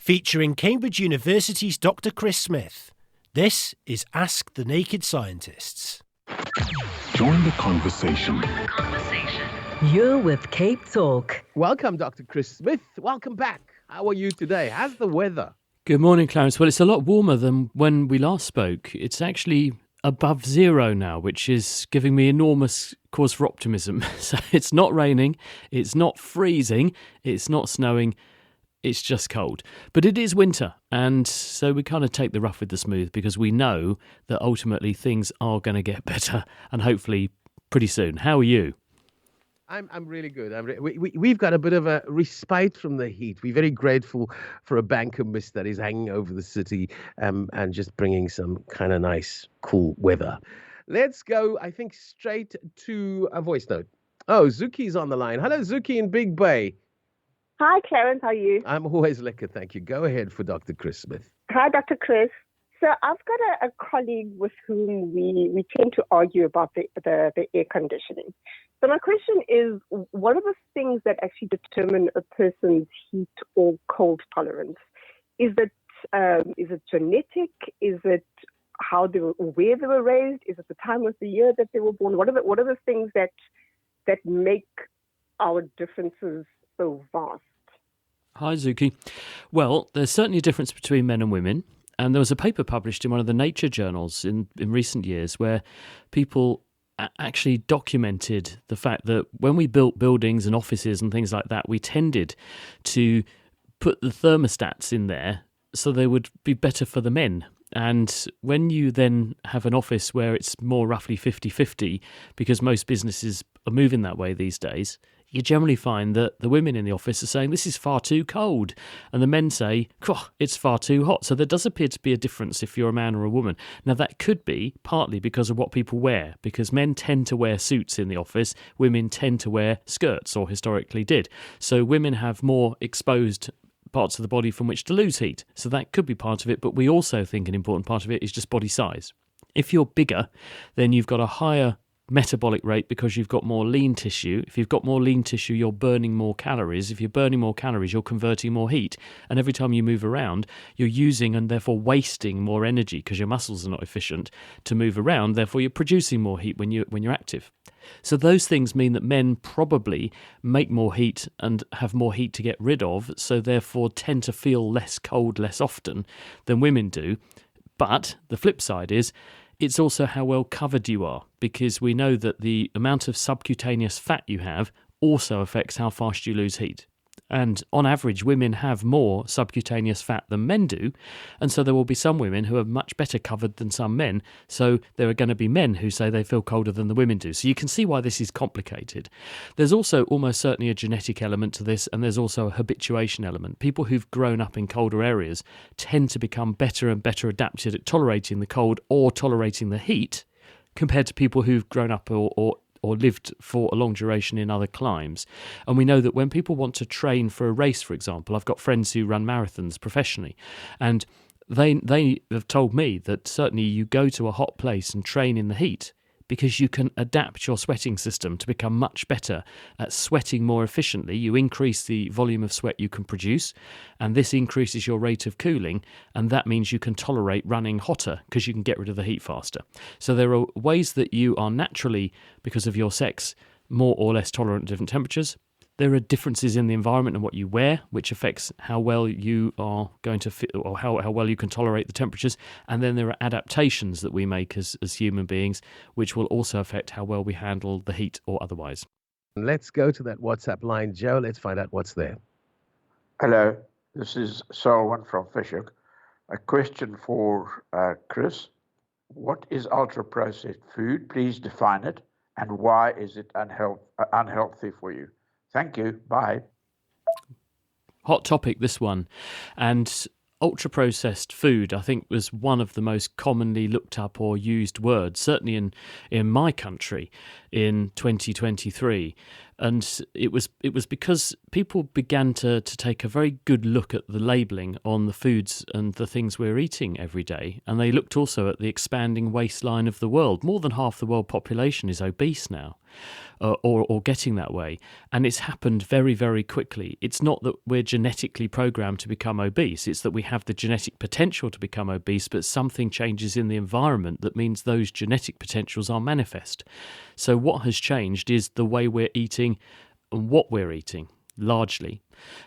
featuring Cambridge University's Dr. Chris Smith. This is Ask the Naked Scientists. Join the conversation. You're with Cape Talk. Welcome, Dr. Chris Smith. Welcome back. How are you today? How's the weather? Good morning, Clarence. Well, it's a lot warmer than when we last spoke. It's actually above zero now, which is giving me enormous cause for optimism. So it's not raining, it's not freezing, it's not snowing, it's just cold. But it is winter, and so we kind of take the rough with the smooth because we know that ultimately things are going to get better, and hopefully pretty soon. How are you? I'm really good. We've got a bit of a respite from the heat. We're very grateful for a bank of mist that is hanging over the city and just bringing some kind of nice, cool weather. Let's go, I think, straight to a voice note. Oh, Zuki's on the line. Hello, Zuki in Big Bay. Hi, Clarence. How are you? I'm always lekker, thank you. Go ahead for Dr. Chris Smith. Hi, Dr. Chris. So I've got a colleague with whom we tend to argue about the air conditioning. So my question is, what are the things that actually determine a person's heat or cold tolerance? Is it genetic? Is it where they were raised? Is it the time of the year that they were born? What are the things that make our differences so vast? Hi, Zuki. Well, there's certainly a difference between men and women. And there was a paper published in one of the Nature journals in recent years where people actually documented the fact that when we built buildings and offices and things like that, we tended to put the thermostats in there so they would be better for the men. And when you then have an office where it's more roughly 50-50, because most businesses are moving that way these days, you generally find that the women in the office are saying, this is far too cold. And the men say, it's far too hot. So there does appear to be a difference if you're a man or a woman. Now, that could be partly because of what people wear, because men tend to wear suits in the office. Women tend to wear skirts, or historically did. So women have more exposed parts of the body from which to lose heat. So that could be part of it. But we also think an important part of it is just body size. If you're bigger, then you've got a higher metabolic rate because you've got more lean tissue. If you've got more lean tissue, you're burning more calories. If you're burning more calories, you're converting more heat. And every time you move around, you're using and therefore wasting more energy because your muscles are not efficient to move around. Therefore, you're producing more heat when you're active. So those things mean that men probably make more heat and have more heat to get rid of, so therefore tend to feel less cold less often than women do. But the flip side is, it's also how well covered you are, because we know that the amount of subcutaneous fat you have also affects how fast you lose heat. And on average, women have more subcutaneous fat than men do. And so there will be some women who are much better covered than some men. So there are going to be men who say they feel colder than the women do. So you can see why this is complicated. There's also almost certainly a genetic element to this, and there's also a habituation element. People who've grown up in colder areas tend to become better and better adapted at tolerating the cold or tolerating the heat compared to people who've grown up or lived for a long duration in other climes. And we know that when people want to train for a race, for example, I've got friends who run marathons professionally, and they have told me that certainly you go to a hot place and train in the heat because you can adapt your sweating system to become much better at sweating more efficiently. You increase the volume of sweat you can produce, and this increases your rate of cooling, and that means you can tolerate running hotter because you can get rid of the heat faster. So there are ways that you are naturally, because of your sex, more or less tolerant to different temperatures. There are differences in the environment and what you wear, which affects how well you are going to fit, or how well you can tolerate the temperatures. And then there are adaptations that we make as human beings, which will also affect how well we handle the heat or otherwise. Let's go to that WhatsApp line, Joe. Let's find out what's there. Hello, this is Selwyn from Fishhook. A question for Chris. What is ultra-processed food? Please define it. And why is it unhealthy for you? Thank you. Bye. Hot topic, this one. And ultra-processed food, I think, was one of the most commonly looked up or used words, certainly in my country in 2023. And it was because people began to take a very good look at the labelling on the foods and the things we're eating every day. And they looked also at the expanding waistline of the world. More than half the world population is obese now. or getting that way. And it's happened very, very quickly. It's not that we're genetically programmed to become obese. It's that we have the genetic potential to become obese, but something changes in the environment that means those genetic potentials are manifest. So what has changed is the way we're eating and what we're eating, largely.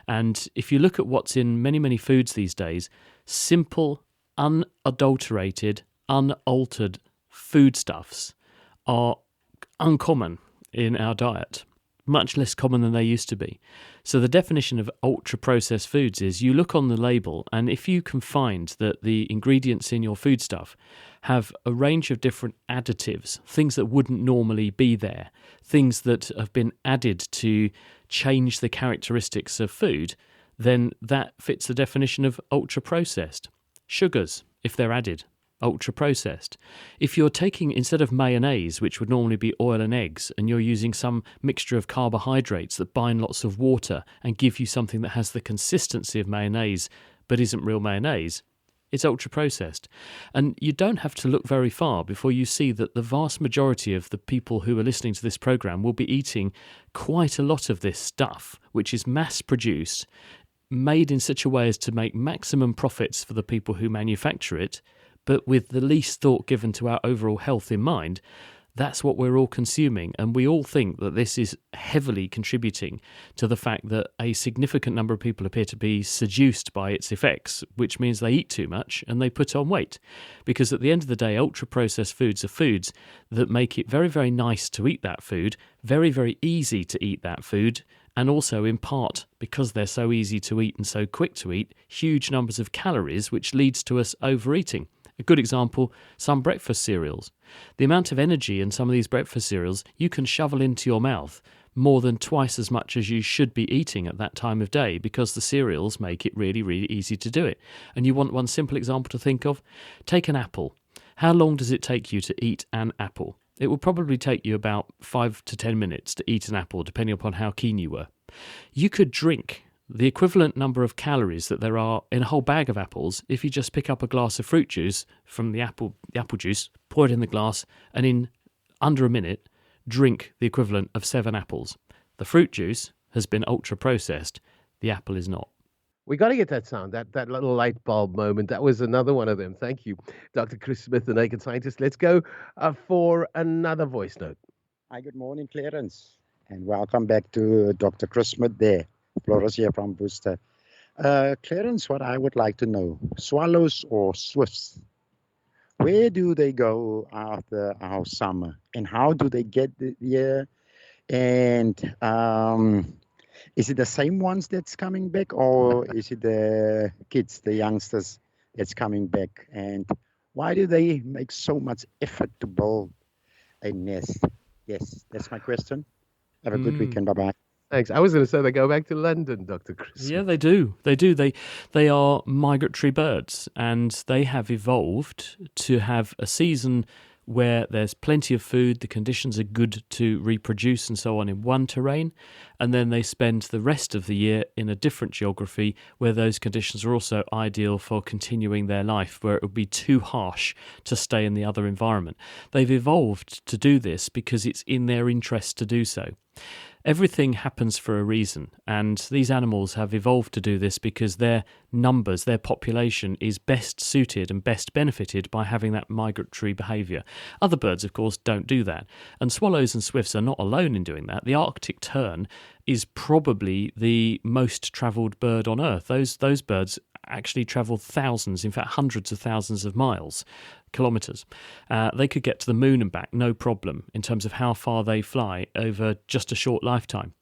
And if you look at what's in many, many foods these days, simple, unadulterated, unaltered foodstuffs are uncommon in our diet, much less common than they used to be. So the definition of ultra-processed foods is you look on the label, and if you can find that the ingredients in your foodstuff have a range of different additives, things that wouldn't normally be there, things that have been added to change the characteristics of food, then that fits the definition of ultra-processed. Sugars, if they're added, ultra-processed. If you're taking, instead of mayonnaise, which would normally be oil and eggs, and you're using some mixture of carbohydrates that bind lots of water and give you something that has the consistency of mayonnaise but isn't real mayonnaise, it's ultra-processed. And you don't have to look very far before you see that the vast majority of the people who are listening to this program will be eating quite a lot of this stuff, which is mass-produced, made in such a way as to make maximum profits for the people who manufacture it, but with the least thought given to our overall health in mind. That's what we're all consuming, and we all think that this is heavily contributing to the fact that a significant number of people appear to be seduced by its effects, which means they eat too much and they put on weight. Because at the end of the day, ultra-processed foods are foods that make it very, very nice to eat that food, very, very easy to eat that food, and also, in part, because they're so easy to eat and so quick to eat, huge numbers of calories, which leads to us overeating. A good example, some breakfast cereals. The amount of energy in some of these breakfast cereals, you can shovel into your mouth more than twice as much as you should be eating at that time of day, because the cereals make it really, really easy to do it. And you want one simple example to think of? Take an apple. How long does it take you to eat an apple? It will probably take you about 5 to 10 minutes to eat an apple, depending upon how keen you were. You could drink the equivalent number of calories that there are in a whole bag of apples if you just pick up a glass of fruit juice from the apple juice, pour it in the glass, and in under a minute, drink the equivalent of 7 apples. The fruit juice has been ultra-processed. The apple is not. We got to get that sound, that little light bulb moment. That was another one of them. Thank you, Dr. Chris Smith, the Naked Scientist. Let's go for another voice note. Hi, good morning, Clarence, and welcome back to Dr. Chris Smith there. Flores here from Booster. Clarence, what I would like to know, swallows or swifts, where do they go after our summer, and how do they get there? And is it the same ones that's coming back, or is it the kids, the youngsters that's coming back? And why do they make so much effort to build a nest? Yes, that's my question. Have a good weekend. Bye-bye. Thanks. I was going to say they go back to London, Dr. Chris. Yeah, they do. They do. They are migratory birds, and they have evolved to have a season where there's plenty of food, the conditions are good to reproduce and so on in one terrain, and then they spend the rest of the year in a different geography where those conditions are also ideal for continuing their life, where it would be too harsh to stay in the other environment. They've evolved to do this because it's in their interest to do so. Everything happens for a reason, and these animals have evolved to do this because their numbers, their population is best suited and best benefited by having that migratory behaviour. Other birds, of course, don't do that, and swallows and swifts are not alone in doing that. The Arctic tern is probably the most travelled bird on Earth. Those birds actually travel thousands, in fact hundreds of thousands of miles, kilometres. They could get to the moon and back, no problem, in terms of how far they fly over just a short lifetime.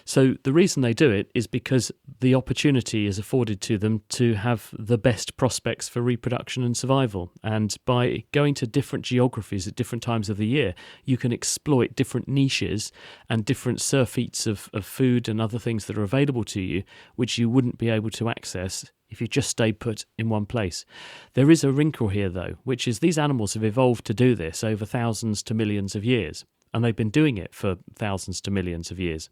So the reason they do it is because the opportunity is afforded to them to have the best prospects for reproduction and survival. And by going to different geographies at different times of the year, you can exploit different niches and different surfeits of food and other things that are available to you, which you wouldn't be able to access if you just stay put in one place. There is a wrinkle here, though, which is these animals have evolved to do this over thousands to millions of years, and they've been doing it for thousands to millions of years.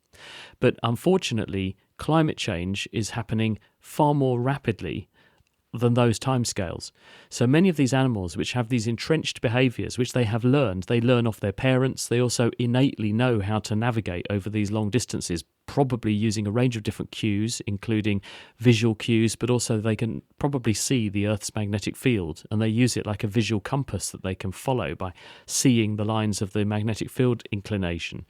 But unfortunately, climate change is happening far more rapidly than those timescales. So many of these animals which have these entrenched behaviours, which they have learned, they learn off their parents. They also innately know how to navigate over these long distances, probably using a range of different cues, including visual cues, but also they can probably see the Earth's magnetic field, and they use it like a visual compass that they can follow by seeing the lines of the magnetic field inclination.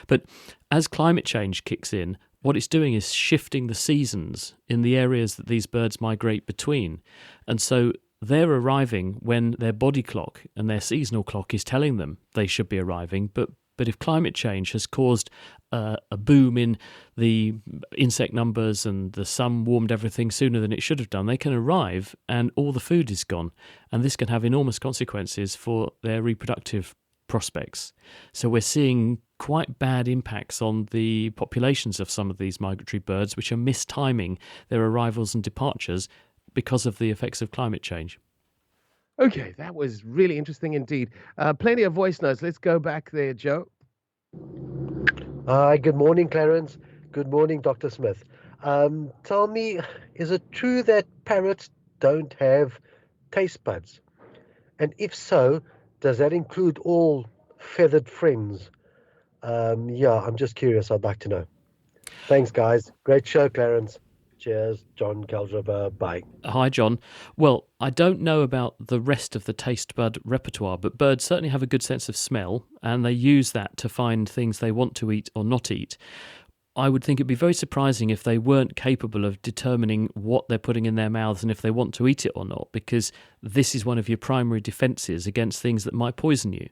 But as climate change kicks in, what it's doing is shifting the seasons in the areas that these birds migrate between. And so they're arriving when their body clock and their seasonal clock is telling them they should be arriving. But if climate change has caused a boom in the insect numbers and the sun warmed everything sooner than it should have done, they can arrive and all the food is gone. And this can have enormous consequences for their reproductive prospects. So we're seeing quite bad impacts on the populations of some of these migratory birds, which are mistiming their arrivals and departures because of the effects of climate change. Okay, that was really interesting indeed. Plenty of voice notes. Let's go back there, Joe. Hi, good morning, Clarence. Good morning, Dr. Smith. Tell me, is it true that parrots don't have taste buds? And if so, does that include all feathered friends? I'm just curious. I'd like to know. Thanks, guys. Great show, Clarence. Cheers, John Caldriver. Bye. Hi, John. Well, I don't know about the rest of the taste bud repertoire, but birds certainly have a good sense of smell, and they use that to find things they want to eat or not eat. I would think it'd be very surprising if they weren't capable of determining what they're putting in their mouths and if they want to eat it or not, because this is one of your primary defences against things that might poison you.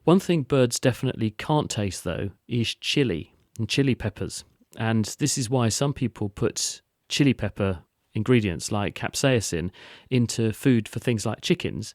One thing birds definitely can't taste, though, is chili and chili peppers. And this is why some people put chili pepper ingredients like capsaicin into food for things like chickens,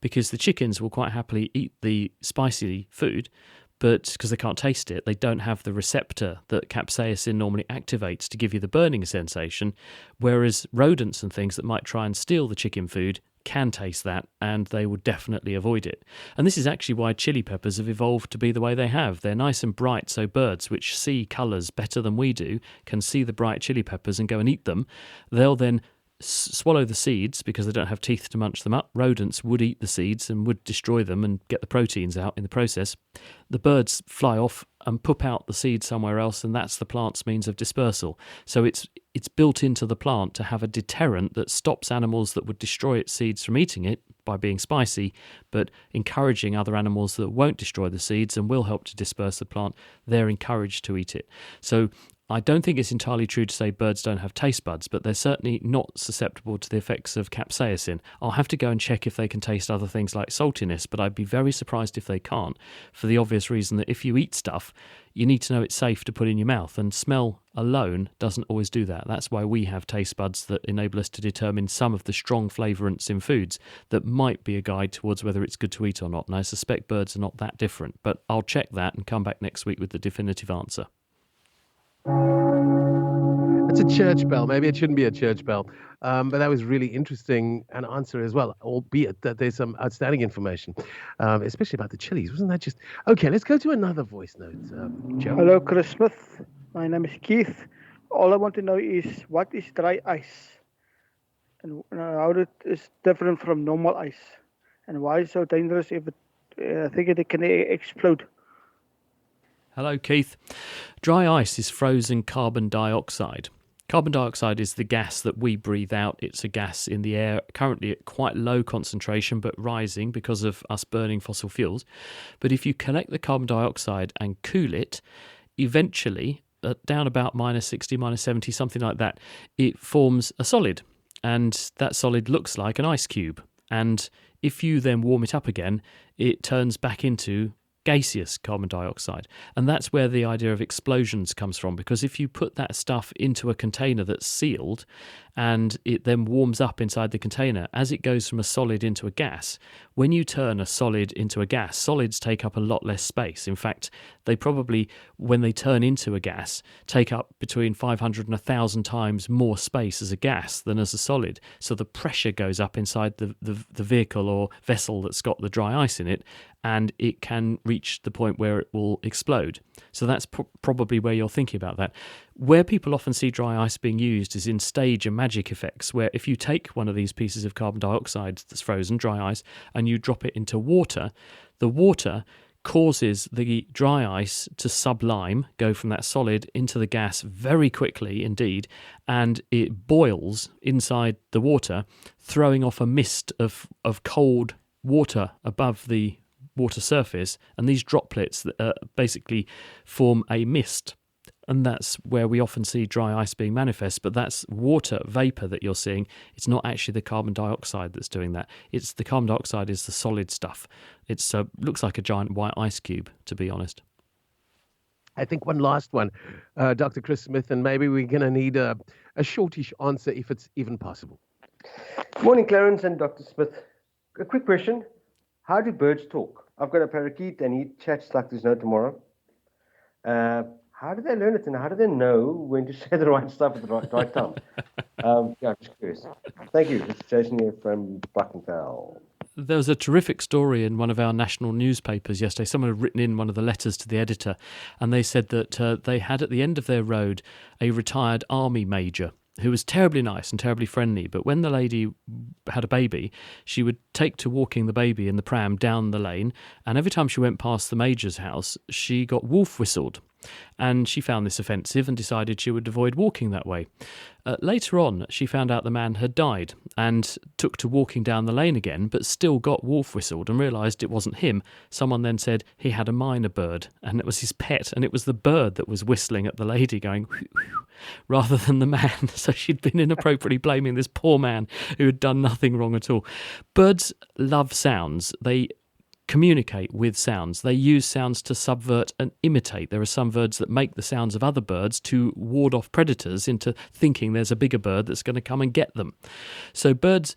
because the chickens will quite happily eat the spicy food, but because they can't taste it, they don't have the receptor that capsaicin normally activates to give you the burning sensation, whereas rodents and things that might try and steal the chicken food can taste that, and they would definitely avoid it. And this is actually why chili peppers have evolved to be the way they have. They're nice and bright, so birds, which see colours better than we do, can see the bright chili peppers and go and eat them. They'll then swallow the seeds because they don't have teeth to munch them up. Rodents would eat the seeds and would destroy them and get the proteins out in the process. The birds fly off and poop out the seeds somewhere else, and that's the plant's means of dispersal. So it's built into the plant to have a deterrent that stops animals that would destroy its seeds from eating it by being spicy, but encouraging other animals that won't destroy the seeds and will help to disperse the plant, they're encouraged to eat it. So I don't think it's entirely true to say birds don't have taste buds, but they're certainly not susceptible to the effects of capsaicin. I'll have to go and check if they can taste other things like saltiness, but I'd be very surprised if they can't, for the obvious reason that if you eat stuff, you need to know it's safe to put in your mouth, and smell alone doesn't always do that. That's why we have taste buds that enable us to determine some of the strong flavourants in foods that might be a guide towards whether it's good to eat or not, and I suspect birds are not that different, but I'll check that and come back next week with the definitive answer. It's a church bell. Maybe it shouldn't be a church bell. But that was really interesting an answer as well, albeit that there's some outstanding information, especially about the chilies. Wasn't that just... Okay, let's go to another voice note. Joe? Hello, Chris Smith. My name is Keith. All I want to know is what is dry ice? And how it is different from normal ice? And why is it so dangerous if I think it can explode? Hello, Keith. Dry ice is frozen carbon dioxide. Carbon dioxide is the gas that we breathe out. It's a gas in the air, currently at quite low concentration, but rising because of us burning fossil fuels. But if you collect the carbon dioxide and cool it, eventually, down about minus 60, minus 70, something like that, it forms a solid. And that solid looks like an ice cube. And if you then warm it up again, it turns back into gaseous carbon dioxide. And that's where the idea of explosions comes from, because if you put that stuff into a container that's sealed and it then warms up inside the container, as it goes from a solid into a gas, when you turn a solid into a gas, solids take up a lot less space. In fact, they probably, when they turn into a gas, take up between 500 and 1,000 times more space as a gas than as a solid. So the pressure goes up inside the vehicle or vessel that's got the dry ice in it, and it can reach the point where it will explode. So that's probably where you're thinking about that. Where people often see dry ice being used is in stage and magic effects, where if you take one of these pieces of carbon dioxide that's frozen, dry ice, and you drop it into water, the water causes the dry ice to sublime, go from that solid into the gas very quickly indeed, and it boils inside the water, throwing off a mist of cold water above the water surface, and these droplets basically form a mist. And that's where we often see dry ice being manifest, but that's water vapour that you're seeing. It's not actually the carbon dioxide that's doing that. It's the carbon dioxide is the solid stuff. It looks like a giant white ice cube, to be honest. I think one last one, Dr. Chris Smith, and maybe we're going to need a shortish answer if it's even possible. Morning, Clarence and Dr. Smith. A quick question. How do birds talk? I've got a parakeet and he chats like there's no tomorrow. How do they learn it, and how do they know when to say the right stuff at the right time? I'm just curious. Thank you. This is Jason here from Buckenfell. There was a terrific story in one of our national newspapers yesterday. Someone had written in one of the letters to the editor, and they said that they had at the end of their road a retired army major who was terribly nice and terribly friendly, but when the lady had a baby, she would take to walking the baby in the pram down the lane, and every time she went past the major's house, she got wolf whistled. And she found this offensive and decided she would avoid walking that way. Later on, she found out the man had died and took to walking down the lane again, but still got wolf whistled and realised it wasn't him. Someone then said he had a minor bird, and it was his pet, and it was the bird that was whistling at the lady going whew, whew, rather than the man. So she'd been inappropriately blaming this poor man who had done nothing wrong at all. Birds love sounds. They communicate with sounds. They use sounds to subvert and imitate. There are some birds that make the sounds of other birds to ward off predators into thinking there's a bigger bird that's going to come and get them. So birds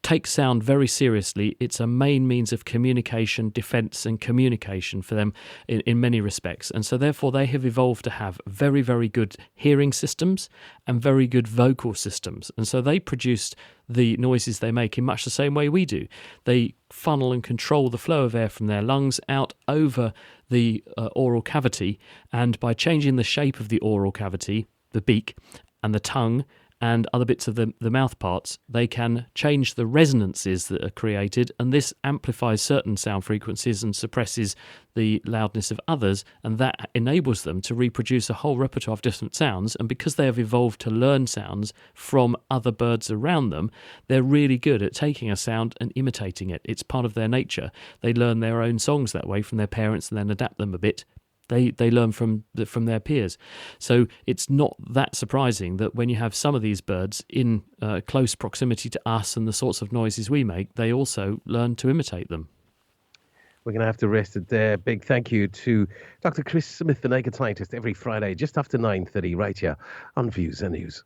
take sound very seriously. It's a main means of communication, defence and communication for them in many respects. And so therefore they have evolved to have very, very good hearing systems and very good vocal systems. And so they produce the noises they make in much the same way we do. They funnel and control the flow of air from their lungs out over the oral cavity, and by changing the shape of the oral cavity, the beak and the tongue and other bits of the mouth parts, they can change the resonances that are created, and this amplifies certain sound frequencies and suppresses the loudness of others, and that enables them to reproduce a whole repertoire of different sounds. And because they have evolved to learn sounds from other birds around them, they're really good at taking a sound and imitating it. It's part of their nature. They learn their own songs that way from their parents and then adapt them a bit. They learn from their peers. So it's not that surprising that when you have some of these birds in close proximity to us and the sorts of noises we make, they also learn to imitate them. We're going to have to rest it there. Big thank you to Dr. Chris Smith, the Naked Scientist, every Friday just after 9:30 right here on Views and News.